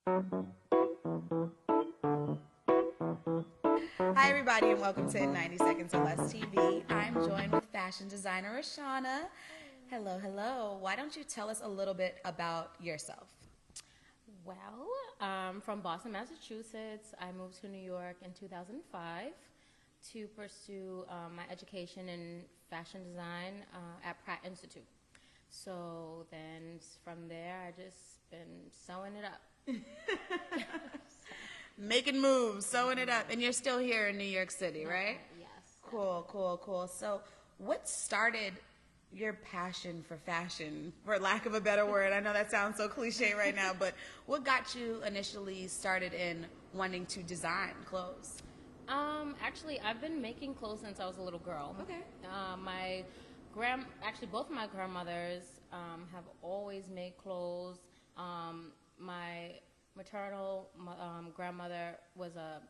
Hi, everybody, and welcome to 90 Seconds or Less TV. I'm joined with fashion designer Ashana. Hello, hello. Why don't you tell us a little bit about yourself? Well, from Boston, Massachusetts. I moved to New York in 2005 to pursue my education in fashion design at Pratt Institute. So then from there, I just been sewing it up. Making moves, sewing it up, and you're still here in New York City, right? Yes, Cool, cool, cool. So, what started your passion for fashion, for lack of a better word? I know that sounds so cliche right now, but what got you initially started in wanting to design clothes? Actually, I've been making clothes since I was a little girl. Okay. Actually, both of my grandmothers have always made clothes. My maternal grandmother was a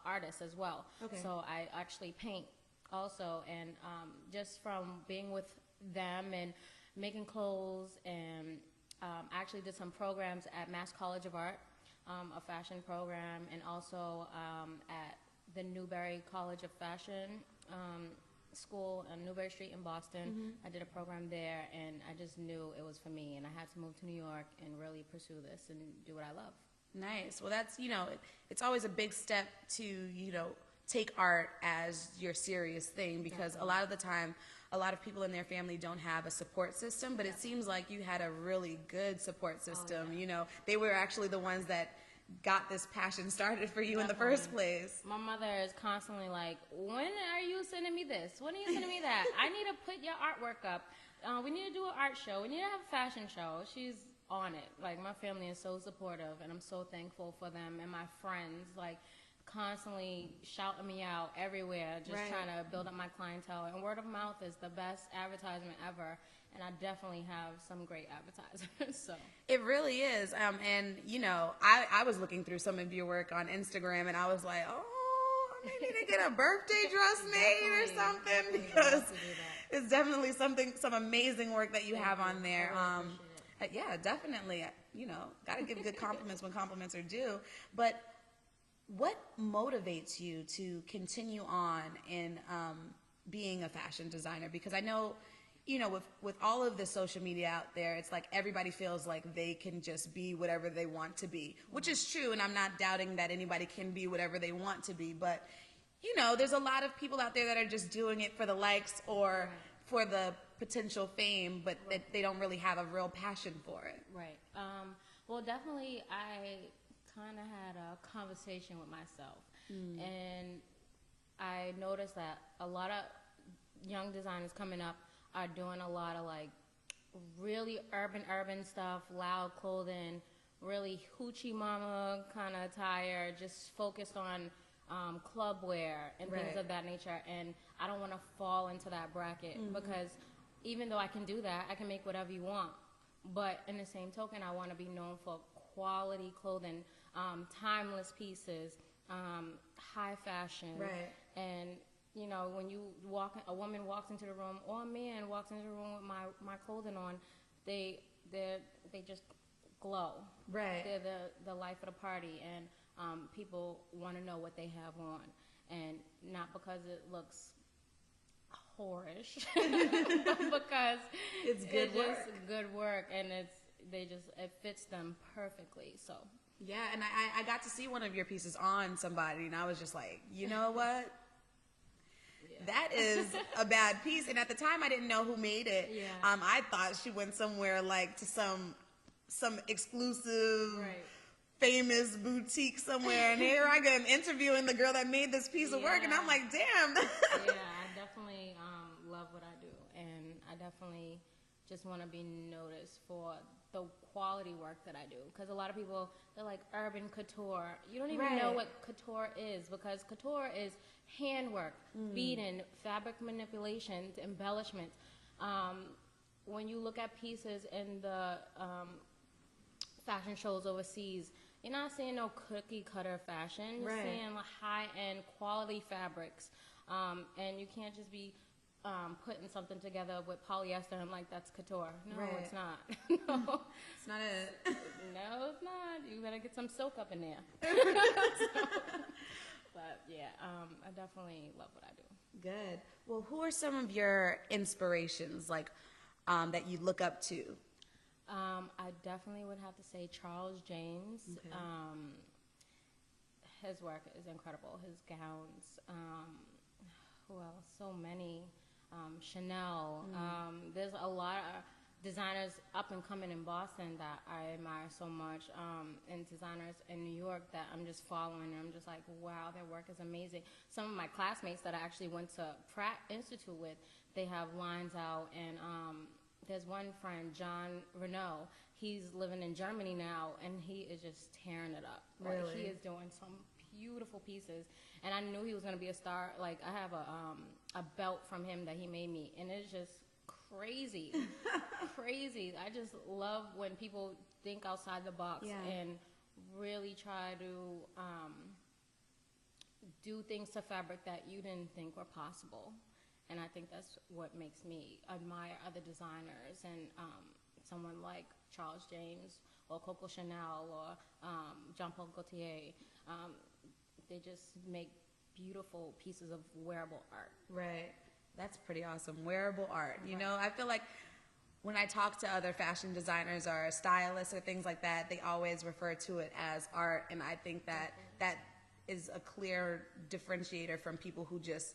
artist as well. Okay. So I actually paint also, and just from being with them and making clothes, and I actually did some programs at Mass College of Art, a fashion program, and also at the Newberry College of Fashion school on Newberry Street in Boston. I did a program there, and I just knew it was for me, and I had to move to New York and really pursue this and do what I love. Nice. Well, that's, it's always a big step to, take art as your serious thing because a lot of the time, a lot of people in their family don't have a support system, but it seems like you had a really good support system. They were actually the ones that got this passion started for you in the first place. My mother is constantly like, when are you sending me this? When are you sending me that? I need to put your artwork up. We need to do an art show. We need to have a fashion show. She's on it. Like, my family is so supportive, and I'm so thankful for them and my friends. Like, constantly shouting me out everywhere, just Right. trying to build up my clientele. And word of mouth is the best advertisement ever. And I definitely have some great advertisers. So It really is. And, I was looking through some of your work on Instagram and I was like, oh, I may need to get a birthday dress made or something definitely would because love to do that. it's definitely some amazing work that you have on there. I really appreciate it. Yeah, definitely. Got to give good compliments when compliments are due. But what motivates you to continue on in being a fashion designer? Because I know, with all of the social media out there, it's like everybody feels like they can just be whatever they want to be, which is true. And I'm not doubting that anybody can be whatever they want to be. But, there's a lot of people out there that are just doing it for the likes or for the potential fame, but that they don't really have a real passion for it. Right. Well, definitely, I kind of had a conversation with myself, and I noticed that a lot of young designers coming up are doing a lot of like really urban stuff, loud clothing, really hoochie mama kind of attire, just focused on club wear and things Right. of that nature. And I don't want to fall into that bracket because even though I can do that, I can make whatever you want. But in the same token, I want to be known for quality clothing, timeless pieces, high fashion, Right. and when a woman walks into the room, or a man walks into the room with my clothing on, they they just glow. Right. They're the life of the party, and people want to know what they have on, and not because it looks whorish, but because It's good work. just good work, and it fits them perfectly. So Yeah, and I got to see one of your pieces on somebody, and I was just like, you know what? That is a bad piece. And at the time, I didn't know who made it. Yeah. I thought she went somewhere like to some exclusive, Right. famous boutique somewhere. And here I am interviewing the girl that made this piece of work, and I'm Yeah. like, damn. Yeah, I definitely love what I do, and I definitely just want to be noticed for the quality work that I do. Because a lot of people, they're like urban couture. You don't even know Right. what couture is, because couture is handwork, beading, fabric manipulation, embellishments. When you look at pieces in the fashion shows overseas, you're not seeing no cookie cutter fashion. You're Right. seeing high end quality fabrics, and you can't just be putting something together with polyester. I'm like, that's couture. No, Right. it's not. No. It's not it. No, it's not. You better get some silk up in there. But yeah, I definitely love what I do. Good. Well, who are some of your inspirations, like, that you look up to? I definitely would have to say Charles James. Okay. His work is incredible. His gowns. Who else? So many. Chanel. There's a lot of designers up and coming in Boston that I admire so much, and designers in New York that I'm just following, and I'm just like, wow, their work is amazing. Some of my classmates that I actually went to Pratt Institute with, they have lines out, and there's one friend, John Renault, he's living in Germany now, and he is just tearing it up. Like, Really? he is doing some beautiful pieces, and I knew he was going to be a star. Like, I have a belt from him that he made me, and it's just crazy. Crazy. I just love when people think outside the box and really try to do things to fabric that you didn't think were possible. And I think that's what makes me admire other designers, and someone like Charles James or Coco Chanel or Jean Paul Gaultier. They just make beautiful pieces of wearable art. Right. That's pretty awesome. Wearable art. You know, I feel like when I talk to other fashion designers or stylists or things like that, they always refer to it as art. And I think that that is a clear differentiator from people who just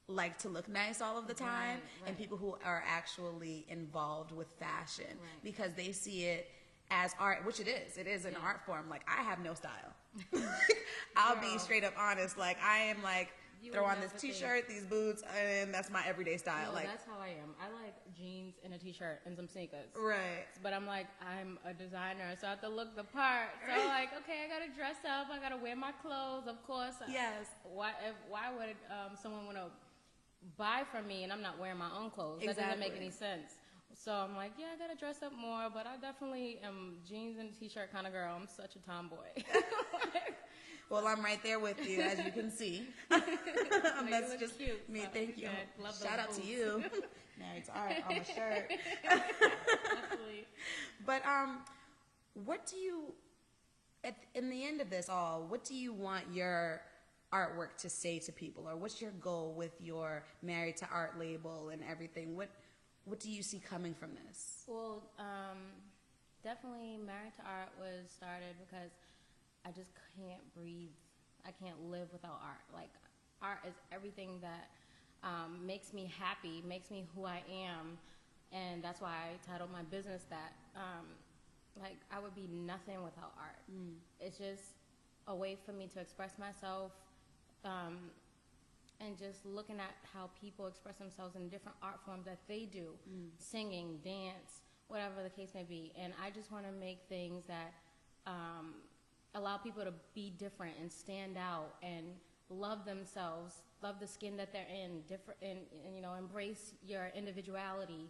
like to look nice all of the time and people who are actually involved with fashion because they see it as art, which it is. It is an art form. Like, I have no style. I'll be straight up honest. Like, I am like, throw on this t-shirt, these boots, and that's my everyday style. No, like, that's how I am. I like jeans and a t-shirt and some sneakers. Right. But I'm like, I'm a designer, so I have to look the part. So like, okay, I gotta dress up. I gotta wear my clothes, of course. Yes. Why would someone want to buy from me and I'm not wearing my own clothes? Exactly. That doesn't make any sense. So I'm like, yeah, I gotta dress up more, but I definitely am jeans and t-shirt kind of girl. I'm such a tomboy. Well, I'm right there with you, as you can see. That's just cute, me. so Thank you. love Shout out those to you. Married to art on my shirt. Definitely. But what do you, in the end of this all, what do you want your artwork to say to people, or what's your goal with your Married to Art label and everything? What do you see coming from this? Well, definitely Married to Art was started because I just can't breathe. I can't live without art. Like, art is everything that makes me happy, makes me who I am, and that's why I titled my business that. Like, I would be nothing without art. It's just a way for me to express myself, and just looking at how people express themselves in different art forms that they do, singing, dance, whatever the case may be. And I just want to make things that allow people to be different and stand out and love themselves, love the skin that they're in, different, and you know, embrace your individuality,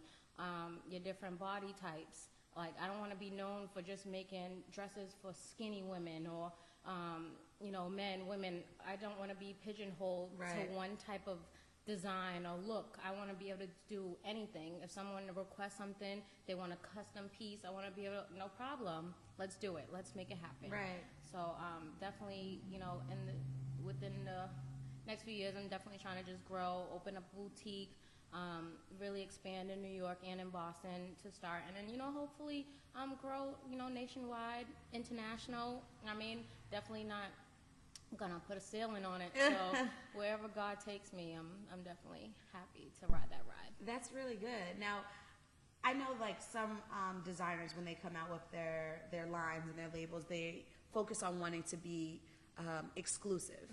your different body types. Like, I don't want to be known for just making dresses for skinny women or you know, men, women. I don't want to be pigeonholed to one type of design or look. I want to be able to do anything. If someone requests something, they want a custom piece, I want to be able to, no problem, let's do it. Let's make it happen. Right. So definitely, you know, within the next few years, I'm definitely trying to just grow, open up a boutique, really expand in New York and in Boston to start. And then, you know, hopefully grow, you know, nationwide, international. I mean, definitely not gonna put a ceiling on it. So wherever God takes me, I'm definitely happy to ride that ride. That's really good. Now, I know like some designers, when they come out with their lines and their labels, they focus on wanting to be exclusive.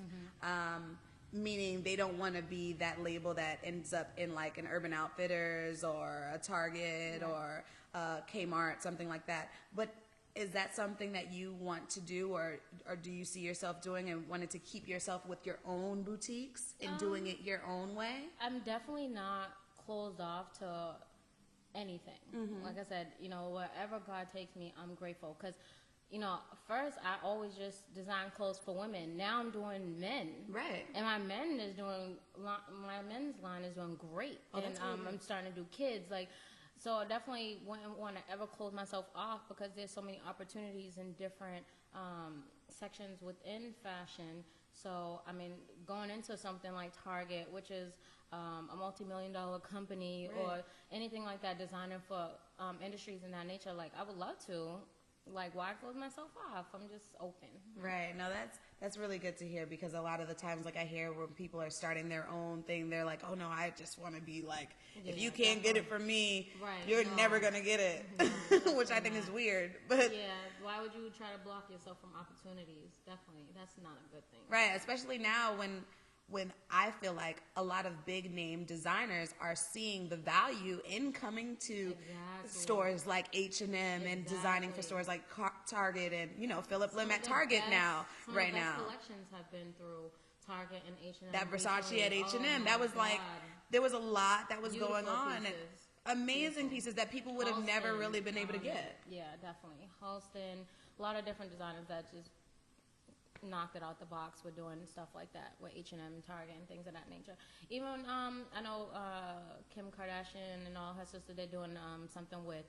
Meaning they don't want to be that label that ends up in like an Urban Outfitters or a Target or Kmart, something like that. But is that something that you want to do, or do you see yourself doing and wanted to keep yourself with your own boutiques and doing it your own way? I'm definitely not closed off to anything. Like I said, you know, wherever God takes me, I'm grateful. Because you know, first I always just designed clothes for women. Now I'm doing men. Right. And my men's line is doing great. Oh, and that's really good. I'm starting to do kids. Like, so I definitely wouldn't want to ever close myself off because there's so many opportunities in different sections within fashion. So, I mean, going into something like Target, which is a multi-million-dollar company, Right. or anything like that, designing for industries in that nature, like, I would love to. Like, why close myself off? I'm just open. Right. No, that's really good to hear, because a lot of the times, like, I hear when people are starting their own thing, they're like, "Oh no, I just want to be like, if Yeah, you can't get it from me, Right, you're no. never gonna get it," which I think is not. weird. But Yeah, why would you try to block yourself from opportunities? Definitely, that's not a good thing. right, especially now when I feel like a lot of big name designers are seeing the value in coming to Exactly. stores like H&M and designing for Exactly. stores like Target and, you know, Philip Lim Some at of the Target best- now, some right of the best now. collections have been through Target and H&M. That Versace recently. at H&M, Oh that my was like, God. there was a lot that was Beautiful going on. And pieces. amazing Beautiful. pieces that people would have never Halston, really been able to get. Yeah, definitely. Halston, a lot of different designers that just knocked it out the box with doing stuff like that with H&M and Target and things of that nature. Even I know Kim Kardashian and all her sisters, they're doing something with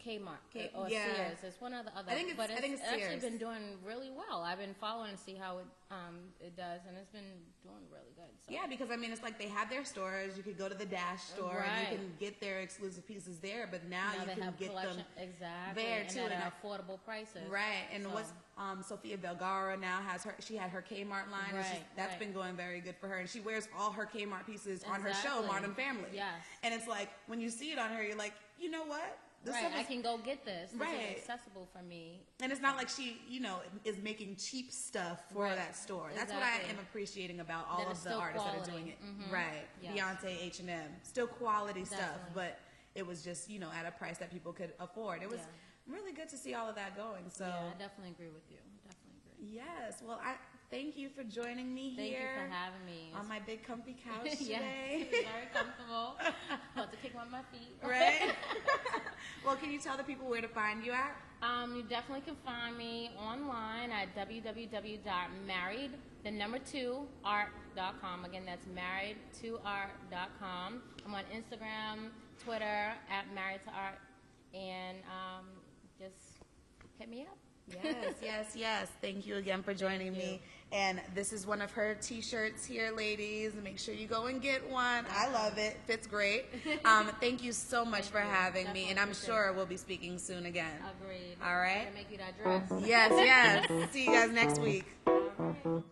Kmart or yeah. Sears. It's one of the other. I think it's actually Sears. been doing really well. I've been following to see how it does, and it's been doing really good. So. Yeah, because I mean, it's like they have their stores. You could go to the Dash store and Right. you can get their exclusive pieces there. But now Now you they can have get collection them exactly there and too, at and affordable prices. right. And So- what's Sofia Vergara now has she had her Kmart line. And Right, that's right. been going very good for her, and she wears all her Kmart pieces on her show, Exactly. Modern Family. Yes. And it's like when you see it on her, you're like, you know what? This Right, stuff I is- can go get this. This Right. is accessible for me. And it's not like she, you know, is making cheap stuff for Right. that store. That's what I Exactly. am appreciating about all That of it's the still artists that are quality. doing it. Mhm. Right. Yes. Beyonce, H&M. Still quality stuff, Definitely. but it was just, you know, at a price that people could afford. It was Yeah. really good to see all of that going. So, Yeah, I definitely agree with you. Definitely agree. yes. Well, I thank you for joining me Thank here you for having me. on my big comfy couch yes, today. it's very comfortable. About to kick on my feet. Right? Well, can you tell the people where to find you at? You definitely can find me online at www.married2art.com. Again, that's married2art.com. I'm on Instagram, Twitter at married2art, and just hit me up. Yes. Thank you again for joining me. And this is one of her t-shirts here, ladies. Make sure you go and get one. I love it. Fits great. Thank you so much for having me. And I'm Definitely sure we'll be speaking soon again. Agreed. All right. Gotta make you that dress. Yes. See you guys next week. All right.